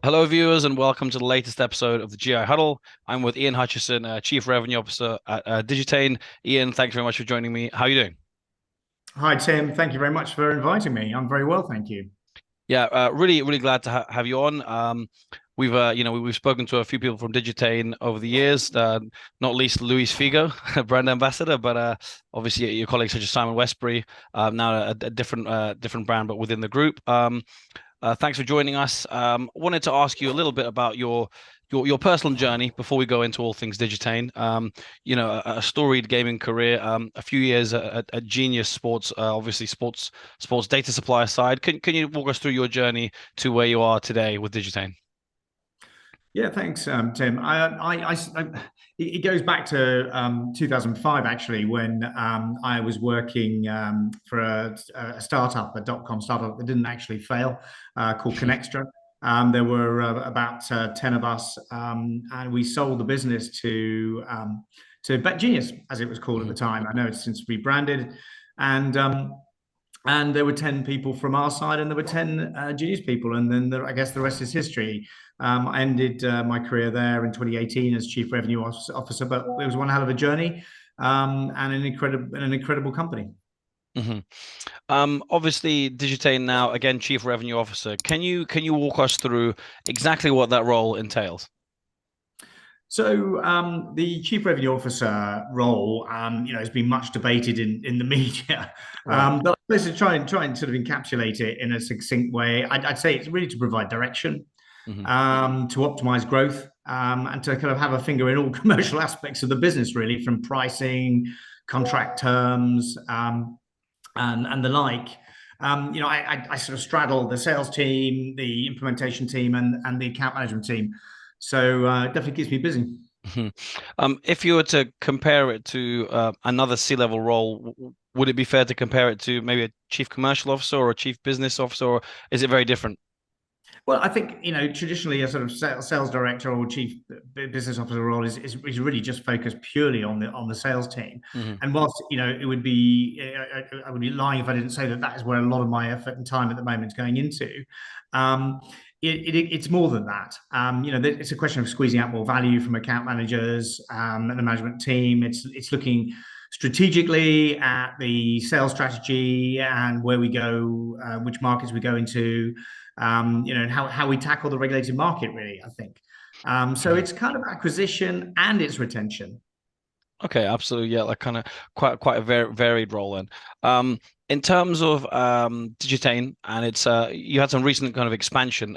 Hello, viewers, and welcome to the latest episode of the GI Huddle. I'm with Iain Hutchison, Chief Revenue Officer at Digitain. Iain, thanks very much for joining me. How are you doing? Hi, Tim. Thank you very much for inviting me. I'm very well, thank you. Yeah, really glad to have you on. We've spoken to a few people from Digitain over the years, not least Luis Figo, brand ambassador, but obviously your colleague such as Simon Westbury, now a different brand, but within the group. Thanks for joining us. Wanted to ask you a little bit about your personal journey before we go into all things Digitain. A storied gaming career, a few years at Genius Sports, obviously sports data supplier side. Can you walk us through your journey to where you are today with Digitain? Yeah, thanks, Tim. It goes back to 2005, actually, when I was working for a startup, a dot-com startup that didn't actually fail, called Connextra. There were about 10 of us, and we sold the business to Bet Genius, as it was called at the Mhm. time. I know it's since rebranded, and there were 10 people from our side, and there were 10 Genius people, and then I guess the rest is history. I ended my career there in 2018 as Chief Revenue Officer, but it was one hell of a journey, and an incredible company. Mhm. Obviously, Digitain now again Chief Revenue Officer. Can you walk us through exactly what that role entails? So the chief revenue officer role, has been much debated in the media. Right. But let's try and sort of encapsulate it in a succinct way. I'd say it's really to provide direction, Hmm. to optimize growth, and to kind of have a finger in all commercial aspects of the business, really, from pricing, contract terms, and the like. I sort of straddle the sales team, the implementation team, and the account management team. So it definitely keeps me busy. Mhm. If you were to compare it to another C-level role, would it be fair to compare it to maybe a chief commercial officer or a chief business officer, or is it very different? Well, I think traditionally a sort of sales director or chief business officer role is really just focused purely on the sales team. Hmm. And whilst it would be I would be lying if I didn't say that that is where a lot of my effort and time at the moment is going into. Um, it's more than that. It's a question of squeezing out more value from account managers and the management team. It's looking strategically at the sales strategy and where we go, which markets we go into, and how we tackle the regulated market, really, I think. So Hmm. it's kind of acquisition and it's retention. Okay, absolutely. Yeah, like kind of quite a very varied role then. Um, in terms of Digitain, and it's you had some recent kind of expansion,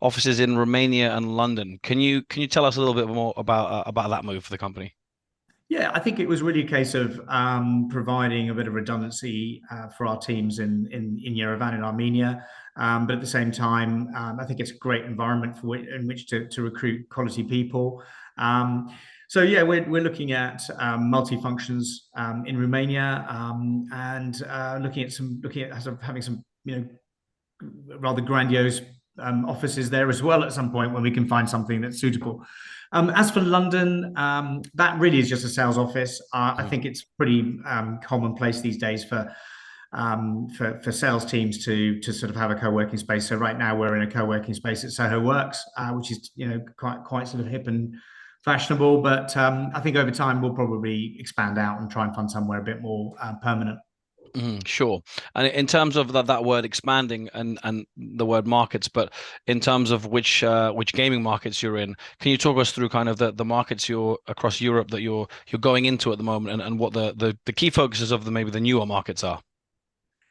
offices in Romania and London. Can you tell us a little bit more about that move for the company? Yeah, I think it was really a case of providing a bit of redundancy for our teams in Yerevan in Armenia. But at the same time, I think it's a great environment in which to recruit quality people. So yeah, we're looking at multi functions in Romania, and looking at sort of having some rather grandiose offices there as well at some point when we can find something that's suitable. As for London, that really is just a sales office. I Mhm. think it's pretty commonplace these days for sales teams to sort of have a co-working space. So right now we're in a co-working space at Soho Works, which is quite sort of hip and fashionable. But I think over time we'll probably expand out and try and find somewhere a bit more permanent. Sure. And in terms of that word expanding and the word markets, but in terms of which gaming markets you're in, can you talk us through kind of the markets you're across Europe that you're going into at the moment and what the key focuses of the maybe the newer markets are?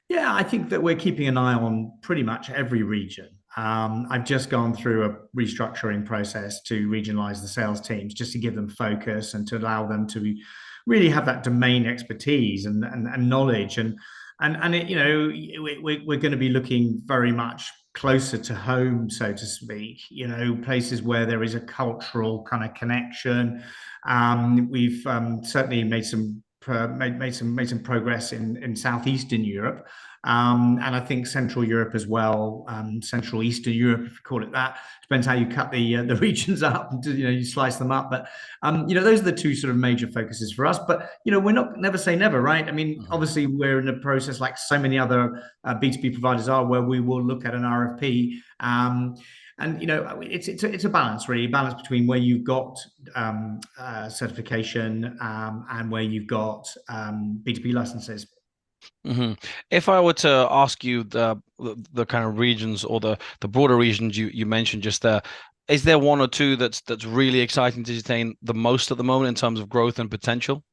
Yeah, I think that we're keeping an eye on pretty much every region. I've just gone through a restructuring process to regionalize the sales teams just to give them focus and to allow them to really have that domain expertise and knowledge. We're going to be looking very much closer to home, so to speak, places where there is a cultural kind of connection. We've certainly made some progress in southeastern Europe, and I think Central Europe as well, Central Eastern Europe, if you call it that. Depends how you cut the regions up, and you slice them up. But those are the two sort of major focuses for us. But we're not never say never, right? I mean, Mhm. obviously we're in a process like so many other B2B providers are, where we will look at an RFP. and it's a balance, really, balance between where you've got certification, and where you've got B2B licenses. Hmm. If I were to ask you the kind of regions or the broader regions you mentioned just there, is there one or two that's really exciting to Digitain the most at the moment in terms of growth and potential?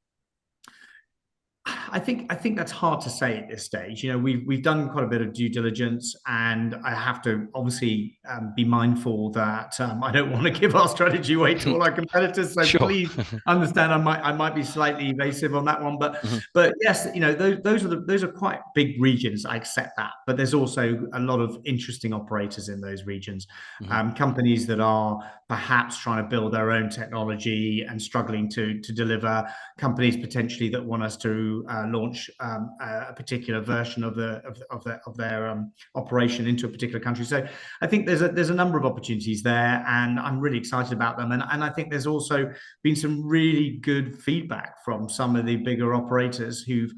I think that's hard to say at this stage. We've done quite a bit of due diligence, and I have to obviously be mindful that I don't want to give our strategy away to all our competitors. So Sure. please understand, I might be slightly evasive on that one, but Hmm. but yes, those are quite big regions. I accept that, but there's also a lot of interesting operators in those regions, Hmm. companies that are perhaps trying to build their own technology and struggling to deliver, companies potentially that want us to launch a particular version of their operation into a particular country. So I think there's a number of opportunities there, and I'm really excited about them. And I think there's also been some really good feedback from some of the bigger operators who've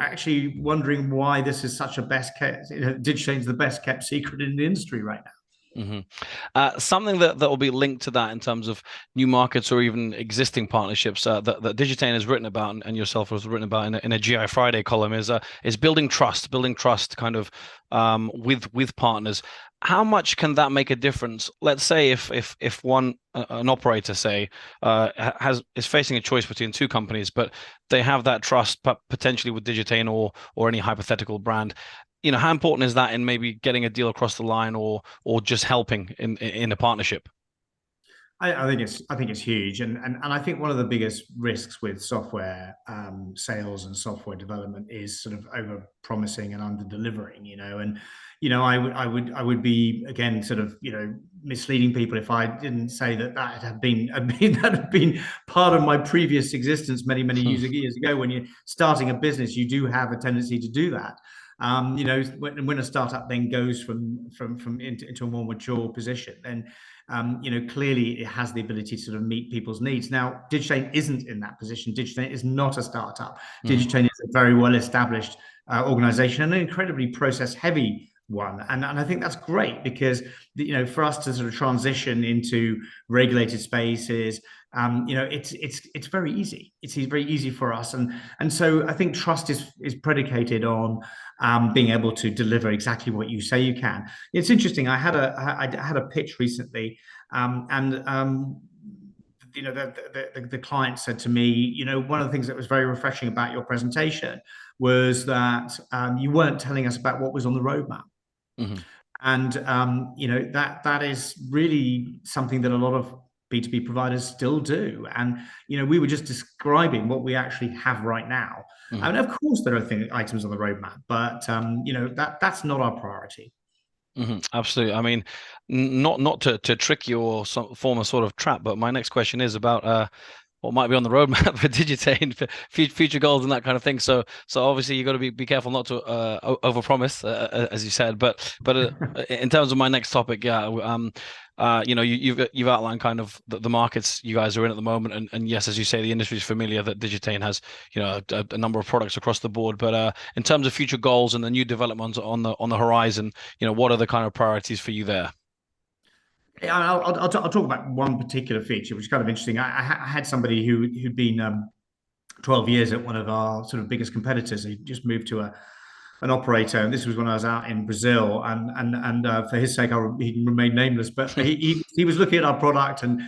actually wondering why this is such a best kept, Digitain's the best kept secret in the industry right now. Hmm. Something that will be linked to that in terms of new markets or even existing partnerships that Digitain has written about and yourself has written about in a GI Friday column is building trust kind of with partners. How much can that make a difference? Let's say if one an operator say is facing a choice between two companies, but they have that trust potentially with Digitain or any hypothetical brand. How important is that in maybe getting a deal across the line or just helping in a partnership? I think it's huge, and I think one of the biggest risks with software sales and software development is sort of over promising and under delivering. And I would be, again, sort of misleading people if I didn't say that had been part of my previous existence many years ago. When you're starting a business, you do have a tendency to do that. When a startup then goes from into a more mature position, then clearly it has the ability to sort of meet people's needs. Now, Digitain isn't in that position. Digitain is not a startup. Hmm. Digitain is a very well established organization, and an incredibly process heavy one. And I think that's great because for us to sort of transition into regulated spaces, it's very easy. It's very easy for us, and so I think trust is predicated on being able to deliver exactly what you say you can. It's interesting. I had a pitch recently, and the client said to me, one of the things that was very refreshing about your presentation was that you weren't telling us about what was on the roadmap. Hmm. And that is really something that a lot of B2B providers still do. And we were just describing what we actually have right now. Hmm. And of course, there are items on the roadmap, but that's not our priority. Hmm. Absolutely. I mean, not to trick you or form a sort of trap, but my next question is about what might be on the roadmap for Digitain for future goals and that kind of thing. So obviously you got to be careful not to overpromise, as you said. But in terms of my next topic, yeah, you've outlined kind of the markets you guys are in at the moment, and yes, as you say, the industry is familiar that Digitain has a number of products across the board. But in terms of future goals and the new developments on the horizon, what are the kind of priorities for you there? Yeah, I'll talk about one particular feature, which is kind of interesting. I had somebody who'd been 12 years at one of our sort of biggest competitors. He just moved to an operator, and this was when I was out in Brazil. And for his sake, he can remain nameless. But he was looking at our product, and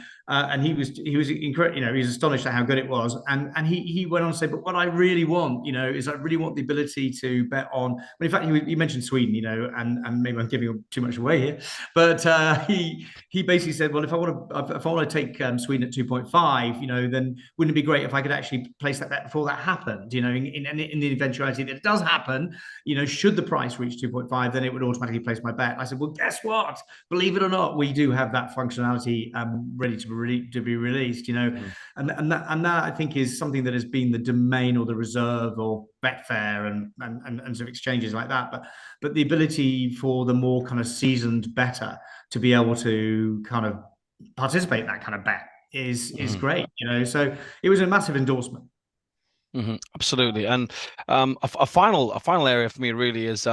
he was incredible. He was astonished at how good it was. And he went on to say, but what I really want, is I really want the ability to bet on. Well, in fact, he mentioned Sweden, and maybe I'm giving too much away here, but he basically said, well, if I want to take Sweden at 2.5, then wouldn't it be great if I could actually place that bet before that happened? In the eventuality that it does happen, should the price reach 2.5, then it would automatically place my bet. I said, well, guess what? Believe it or not, we do have that functionality ready to be released. Mhm. And that I think is something that has been the domain or the reserve or Betfair and sort of exchanges like that. But the ability for the more kind of seasoned better to be able to kind of participate in that kind of bet is Mhm. great. So it was a massive endorsement. Absolutely. And a final area for me really is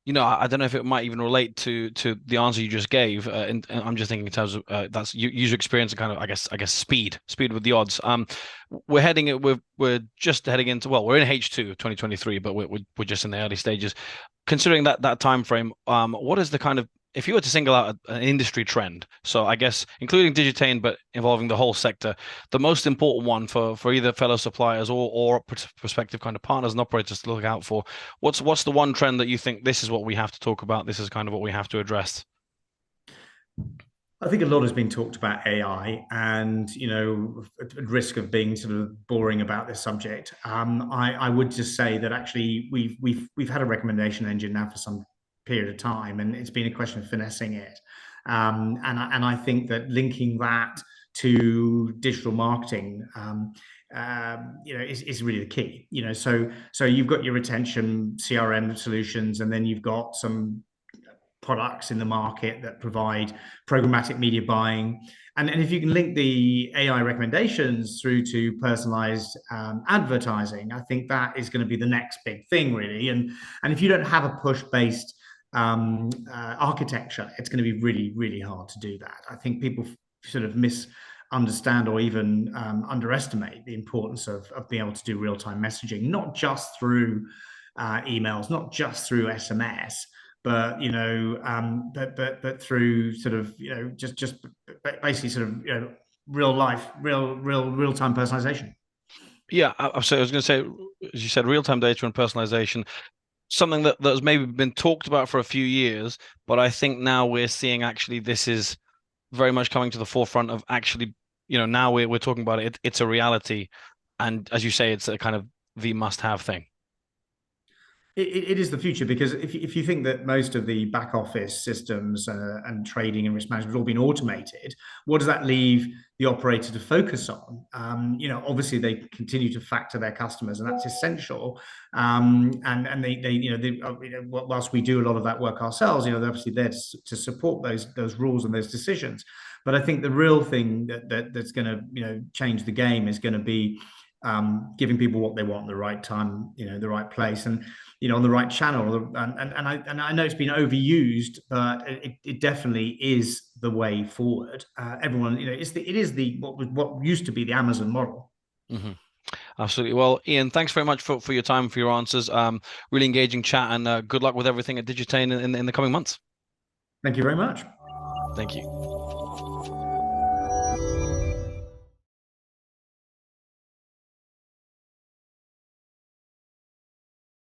I don't know if it might even relate to the answer you just gave. And I'm just thinking in terms of that's user experience and kind of I guess speed with the odds. We're just heading into, well, we're in H2 2023, but we're just in the early stages. Considering that time frame, what is the kind of, if you were to single out an industry trend, so I guess including Digitain, but involving the whole sector, the most important one for either fellow suppliers or prospective kind of partners and operators to look out for, what's the one trend that you think this is what we have to talk about? This is kind of what we have to address. I think a lot has been talked about AI, and at risk of being sort of boring about this subject, I would just say that actually we've had a recommendation engine now for some period of time, and it's been a question of finessing it. And I think that linking that to digital marketing, is really the key. So you've got your retention CRM solutions, and then you've got some products in the market that provide programmatic media buying. And if you can link the AI recommendations through to personalized advertising, I think that is going to be the next big thing, really. And if you don't have a push-based architecture, it's going to be really, really hard to do that. I think people sort of misunderstand or even underestimate the importance of being able to do real-time messaging, not just through emails, not just through SMS, but but through sort of just basically sort of real life, real time personalization. Yeah, so I was going to say, as you said, real-time data and personalization, something that has maybe been talked about for a few years, but I think now we're seeing actually this is very much coming to the forefront of actually, now we're talking about it. It's a reality, and as you say, it's a kind of the must-have thing. It is the future, because if you think that most of the back office systems and trading and risk management has all been automated, what does that leave the operator to focus on? Obviously they continue to factor their customers, and that's essential. And whilst we do a lot of that work ourselves, they're obviously there to support those rules and those decisions. But I think the real thing that's going to change the game is going to be giving people what they want at the right time, the right place, and on the right channel. And I know it's been overused, but it definitely is the way forward. Everyone, it is the what used to be the Amazon model. Hmm. Absolutely. Well, Iain, thanks very much for your time, for your answers. Really engaging chat, and good luck with everything at Digitain in the coming months. Thank you very much. Thank you.